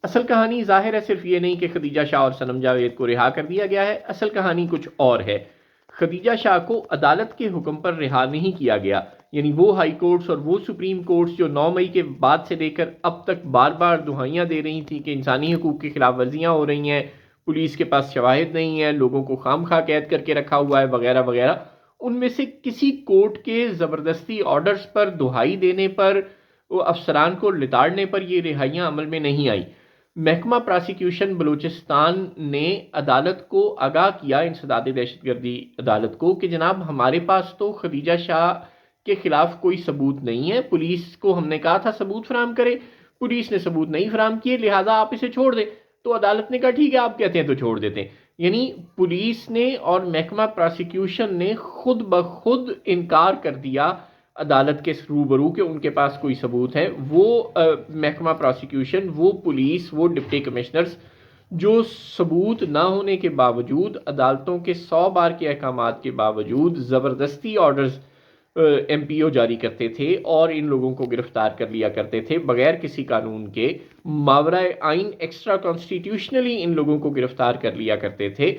اصل کہانی ظاہر ہے صرف یہ نہیں کہ خدیجہ شاہ اور صنم جاوید کو رہا کر دیا گیا ہے، اصل کہانی کچھ اور ہے۔ خدیجہ شاہ کو عدالت کے حکم پر رہا نہیں کیا گیا، یعنی وہ ہائی کورٹس اور وہ سپریم کورٹس جو 9 مئی کے بعد سے لے کر اب تک بار بار دہائیاں دے رہی تھیں کہ انسانی حقوق کی خلاف ورزیاں ہو رہی ہیں، پولیس کے پاس شواہد نہیں ہے، لوگوں کو خام خواہ قید کر کے رکھا ہوا ہے وغیرہ وغیرہ، ان میں سے کسی کورٹ کے زبردستی آرڈرز پر دہائی دینے پر، وہ افسران کو لتاڑنے پر یہ رہائیاں عمل میں نہیں آئی۔ محکمہ پراسیکیوشن بلوچستان نے عدالت کو آگاہ کیا، انسداد دہشت گردی عدالت کو، کہ جناب ہمارے پاس تو خدیجہ شاہ کے خلاف کوئی ثبوت نہیں ہے، پولیس کو ہم نے کہا تھا ثبوت فراہم کرے، پولیس نے ثبوت نہیں فراہم کیے، لہٰذا آپ اسے چھوڑ دیں۔ تو عدالت نے کہا ٹھیک ہے آپ کہتے ہیں تو چھوڑ دیتے ہیں۔ یعنی پولیس نے اور محکمہ پراسیکیوشن نے خود بخود انکار کر دیا عدالت کے روبرو کہ ان کے پاس کوئی ثبوت ہے۔ وہ محکمہ پراسیکیوشن، وہ پولیس، وہ ڈپٹی کمشنرز جو ثبوت نہ ہونے کے باوجود، عدالتوں کے 100 بار کے احکامات کے باوجود زبردستی آرڈرز ایم پی او جاری کرتے تھے اور ان لوگوں کو گرفتار کر لیا کرتے تھے بغیر کسی قانون کے، ماورائے آئین ایکسٹرا کانسٹیٹیوشنلی ان لوگوں کو گرفتار کر لیا کرتے تھے۔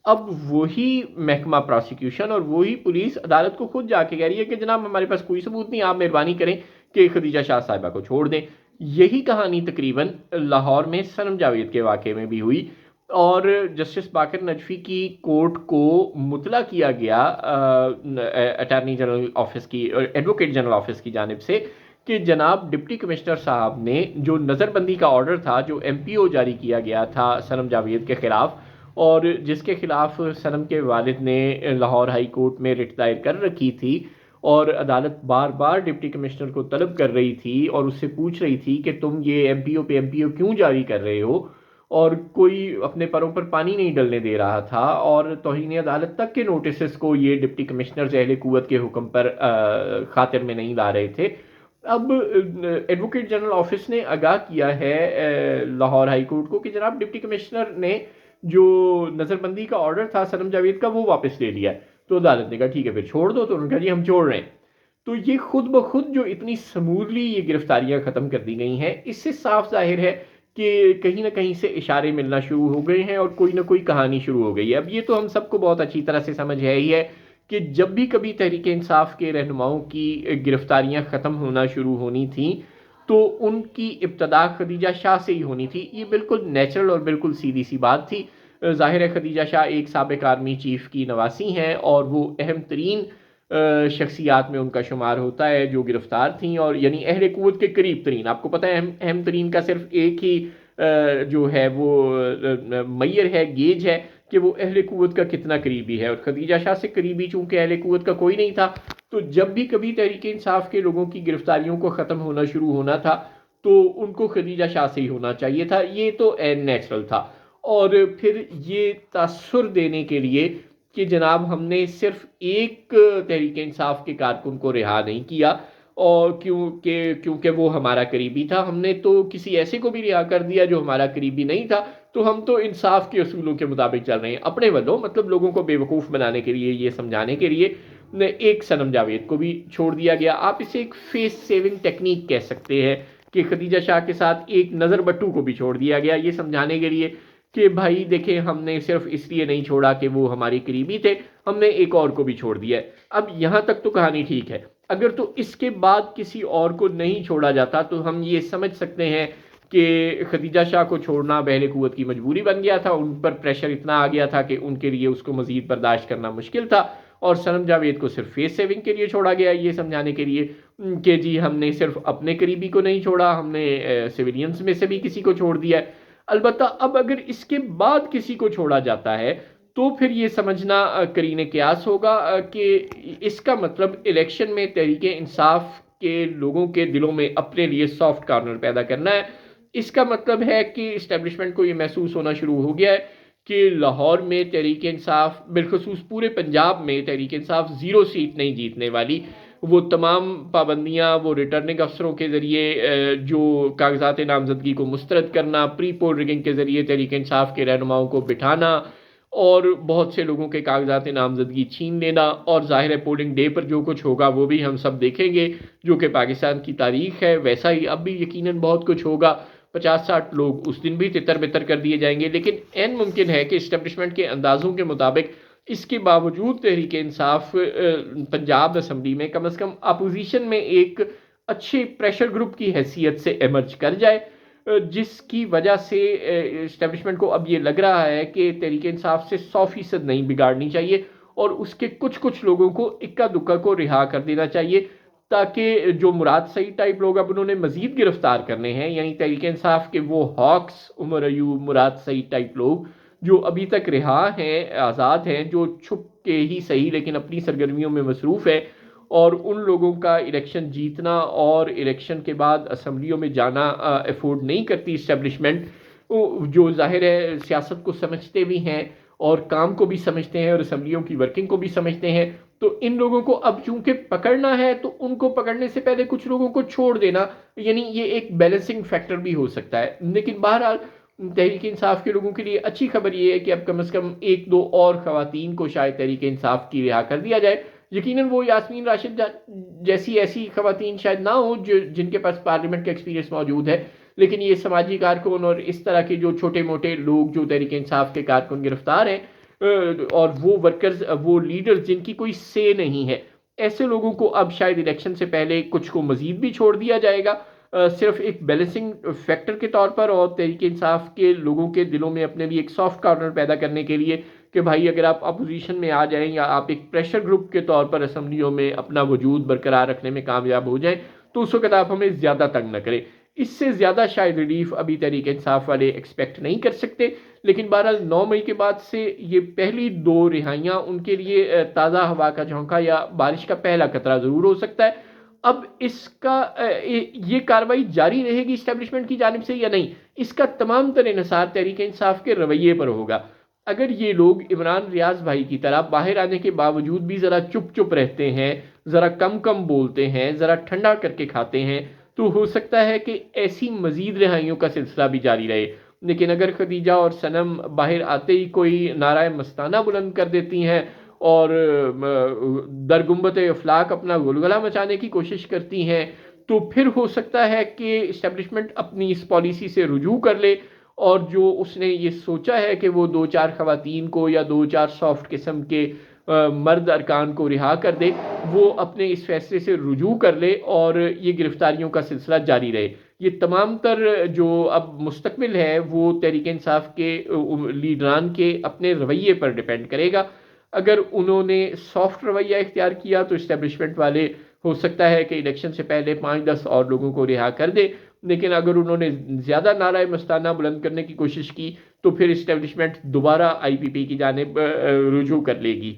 اب وہی محکمہ پراسیکیوشن اور وہی پولیس عدالت کو خود جا کے کہہ رہی ہے کہ جناب ہمارے پاس کوئی ثبوت نہیں، آپ مہربانی کریں کہ خدیجہ شاہ صاحبہ کو چھوڑ دیں۔ یہی کہانی تقریباً لاہور میں صنم جاوید کے واقعے میں بھی ہوئی، اور جسٹس باقر نجفی کی کورٹ کو مطلع کیا گیا اٹارنی جنرل آفس کی، ایڈوکیٹ جنرل آفس کی جانب سے، کہ جناب ڈپٹی کمشنر صاحب نے جو نظر بندی کا آرڈر تھا، جو ایم پی او جاری کیا گیا تھا صنم جاوید کے خلاف، اور جس کے خلاف صنم کے والد نے لاہور ہائی کورٹ میں رٹ دائر کر رکھی تھی، اور عدالت بار بار ڈپٹی کمشنر کو طلب کر رہی تھی اور اس سے پوچھ رہی تھی کہ تم یہ ایم پی او پہ ایم پی او کیوں جاری کر رہے ہو، اور کوئی اپنے پروں پر پانی نہیں ڈلنے دے رہا تھا، اور توہین عدالت تک کے نوٹسز کو یہ ڈپٹی کمشنرز اہل قوت کے حکم پر خاطر میں نہیں لا رہے تھے۔ اب ایڈوکیٹ جنرل آفس نے آگاہ کیا ہے لاہور ہائی کورٹ کو کہ جناب ڈپٹی کمشنر نے جو نظر بندی کا آرڈر تھا صنم جاوید کا وہ واپس لے لیا ہے۔ تو عدالت نے کہا ٹھیک ہے پھر چھوڑ دو، تو انہوں نے کہا جی ہم چھوڑ رہے ہیں۔ تو یہ خود بخود جو اتنی سموتھلی یہ گرفتاریاں ختم کر دی گئی ہیں، اس سے صاف ظاہر ہے کہ کہیں نہ کہیں سے اشارے ملنا شروع ہو گئے ہیں اور کوئی نہ کوئی کہانی شروع ہو گئی ہے۔ اب یہ تو ہم سب کو بہت اچھی طرح سے سمجھ ہے ہی ہے کہ جب بھی کبھی تحریک انصاف کے رہنماؤں کی گرفتاریاں ختم ہونا شروع ہونی تھیں تو ان کی ابتدا خدیجہ شاہ سے ہی ہونی تھی۔ یہ بالکل نیچرل اور بالکل سیدھی سی بات تھی۔ ظاہر ہے خدیجہ شاہ ایک سابق آرمی چیف کی نواسی ہیں اور وہ اہم ترین شخصیات میں ان کا شمار ہوتا ہے جو گرفتار تھیں، اور یعنی اہل قوت کے قریب ترین۔ آپ کو پتہ ہے اہم ترین کا صرف ایک ہی جو ہے وہ میئر ہے، گیج ہے کہ وہ اہل قوت کا کتنا قریبی ہے، اور خدیجہ شاہ سے قریبی چونکہ اہل قوت کا کوئی نہیں تھا، تو جب بھی کبھی تحریک انصاف کے لوگوں کی گرفتاریوں کو ختم ہونا شروع ہونا تھا تو ان کو خدیجہ شاہ سے ہی ہونا چاہیے تھا۔ یہ تو این نیچرل تھا۔ اور پھر یہ تاثر دینے کے لیے کہ جناب ہم نے صرف ایک تحریک انصاف کے کارکن کو رہا نہیں کیا، اور کیونکہ وہ ہمارا قریبی تھا، ہم نے تو کسی ایسے کو بھی رہا کر دیا جو ہمارا قریبی نہیں تھا، تو ہم تو انصاف کے اصولوں کے مطابق چل رہے ہیں اپنے والوں، مطلب لوگوں کو بے وقوف بنانے کے لیے، یہ سمجھانے کے لیے ایک صنم جاوید کو بھی چھوڑ دیا گیا۔ آپ اسے ایک فیس سیونگ ٹیکنیک کہہ سکتے ہیں کہ خدیجہ شاہ کے ساتھ ایک نظر بٹو کو بھی چھوڑ دیا گیا، یہ سمجھانے کے لیے کہ بھائی دیکھیں ہم نے صرف اس لیے نہیں چھوڑا کہ وہ ہماری قریبی تھے، ہم نے ایک اور کو بھی چھوڑ دیا ہے۔ اب یہاں تک تو کہانی ٹھیک ہے، اگر تو اس کے بعد کسی اور کو نہیں چھوڑا جاتا تو ہم یہ سمجھ سکتے ہیں کہ خدیجہ شاہ کو چھوڑنا اہل قوت کی مجبوری بن گیا تھا، ان پر پریشر اتنا آ گیا تھا کہ ان کے لیے اس کو مزید برداشت کرنا مشکل تھا، اور صنم جاوید کو صرف فیس سیونگ کے لیے چھوڑا گیا، یہ سمجھانے کے لیے کہ جی ہم نے صرف اپنے قریبی کو نہیں چھوڑا، ہم نے سویلینز میں سے بھی کسی کو چھوڑ دیا ہے۔ البتہ اب اگر اس کے بعد کسی کو چھوڑا جاتا ہے تو پھر یہ سمجھنا قرین قیاس ہوگا کہ اس کا مطلب الیکشن میں تحریک انصاف کے لوگوں کے دلوں میں اپنے لیے سافٹ کارنر پیدا کرنا ہے۔ اس کا مطلب ہے کہ اسٹیبلشمنٹ کو یہ محسوس ہونا شروع ہو گیا ہے کہ لاہور میں تحریک انصاف، بالخصوص پورے پنجاب میں تحریک انصاف 0 سیٹ نہیں جیتنے والی۔ وہ تمام پابندیاں، وہ ریٹرننگ افسروں کے ذریعے جو کاغذات نامزدگی کو مسترد کرنا، پری پول ریگنگ کے ذریعے تحریک انصاف کے رہنماؤں کو بٹھانا، اور بہت سے لوگوں کے کاغذات نامزدگی چھین لینا، اور ظاہر ہے پولنگ ڈے پر جو کچھ ہوگا وہ بھی ہم سب دیکھیں گے، جو کہ پاکستان کی تاریخ ہے، ویسا ہی اب بھی یقیناً بہت کچھ ہوگا۔ 50-60 لوگ اس دن بھی تتر بتر کر دیے جائیں گے، لیکن این ممکن ہے کہ اسٹیبلشمنٹ کے اندازوں کے مطابق اس کے باوجود تحریک انصاف پنجاب اسمبلی میں کم از کم اپوزیشن میں ایک اچھے پریشر گروپ کی حیثیت سے ایمرج کر جائے، جس کی وجہ سے اسٹیبلشمنٹ کو اب یہ لگ رہا ہے کہ تحریک انصاف سے 100% نہیں بگاڑنی چاہیے اور اس کے کچھ لوگوں کو اکا دکا کو رہا کر دینا چاہیے، تاکہ جو مراد سعید ٹائپ لوگ اب انہوں نے مزید گرفتار کرنے ہیں، یعنی تحریک انصاف کے وہ ہاکس عمر ایوب، مراد سعید ٹائپ لوگ جو ابھی تک رہا ہیں، آزاد ہیں، جو چھپ کے ہی صحیح لیکن اپنی سرگرمیوں میں مصروف ہے، اور ان لوگوں کا الیکشن جیتنا اور الیکشن کے بعد اسمبلیوں میں جانا افورڈ نہیں کرتی اسٹیبلشمنٹ، جو ظاہر ہے سیاست کو سمجھتے بھی ہیں اور کام کو بھی سمجھتے ہیں اور اسمبلیوں کی ورکنگ کو بھی سمجھتے ہیں، تو ان لوگوں کو اب چونکہ پکڑنا ہے تو ان کو پکڑنے سے پہلے کچھ لوگوں کو چھوڑ دینا، یعنی یہ ایک بیلنسنگ فیکٹر بھی ہو سکتا ہے۔ لیکن بہرحال تحریک انصاف کے لوگوں کے لیے اچھی خبر یہ ہے کہ اب کم از کم ایک دو اور خواتین کو شاید تحریک انصاف کی رہا کر دیا جائے، یقیناً وہ یاسمین راشد جیسی ایسی خواتین شاید نہ ہوں جن کے پاس پارلیمنٹ کا ایکسپیرینس موجود ہے، لیکن یہ سماجی کارکن اور اس طرح کے جو چھوٹے موٹے لوگ جو تحریک انصاف کے کارکن گرفتار ہیں، اور وہ ورکرز، وہ لیڈرز جن کی کوئی سے نہیں ہے، ایسے لوگوں کو اب شاید الیکشن سے پہلے کچھ کو مزید بھی چھوڑ دیا جائے گا، صرف ایک بیلنسنگ فیکٹر کے طور پر، اور تحریک انصاف کے لوگوں کے دلوں میں اپنے لیے ایک سافٹ کارنر پیدا کرنے کے لیے کہ بھائی اگر آپ اپوزیشن میں آ جائیں یا آپ ایک پریشر گروپ کے طور پر اسمبلیوں میں اپنا وجود برقرار رکھنے میں کامیاب ہو جائیں تو اس وقت آپ ہمیں زیادہ تنگ نہ کریں۔ اس سے زیادہ شاید ریلیف ابھی تحریک انصاف والے ایکسپیکٹ نہیں کر سکتے، لیکن بہرحال 9 مئی کے بعد سے یہ پہلی 2 رہائیاں ان کے لیے تازہ ہوا کا جھونکا یا بارش کا پہلا قطرہ ضرور ہو سکتا ہے۔ اب اس کا یہ کاروائی جاری رہے گی اسٹیبلشمنٹ کی جانب سے یا نہیں، اس کا تمام تر انحصار تحریک انصاف کے رویے پر ہوگا۔ اگر یہ لوگ عمران ریاض بھائی کی طرح باہر آنے کے باوجود بھی ذرا چپ رہتے ہیں، ذرا کم بولتے ہیں، ذرا ٹھنڈا کر کے کھاتے ہیں، تو ہو سکتا ہے کہ ایسی مزید رہائیوں کا سلسلہ بھی جاری رہے۔ لیکن اگر خدیجہ اور صنم باہر آتے ہی کوئی نعرہ مستانہ بلند کر دیتی ہیں اور در گنبد افلاک اپنا گلگلہ مچانے کی کوشش کرتی ہیں، تو پھر ہو سکتا ہے کہ اسٹیبلشمنٹ اپنی اس پالیسی سے رجوع کر لے، اور جو اس نے یہ سوچا ہے کہ وہ 2-4 خواتین کو یا 2-4 سافٹ قسم کے مرد ارکان کو رہا کر دے، وہ اپنے اس فیصلے سے رجوع کر لے اور یہ گرفتاریوں کا سلسلہ جاری رہے۔ یہ تمام تر جو اب مستقبل ہے وہ تحریک انصاف کے لیڈران کے اپنے رویے پر ڈیپینڈ کرے گا۔ اگر انہوں نے سافٹ رویہ اختیار کیا تو اسٹیبلشمنٹ والے ہو سکتا ہے کہ الیکشن سے پہلے 5-10 اور لوگوں کو رہا کر دے، لیکن اگر انہوں نے زیادہ نعرہ مستانہ بلند کرنے کی کوشش کی تو پھر اسٹیبلشمنٹ دوبارہ IPP کی جانب رجوع کر لے گی۔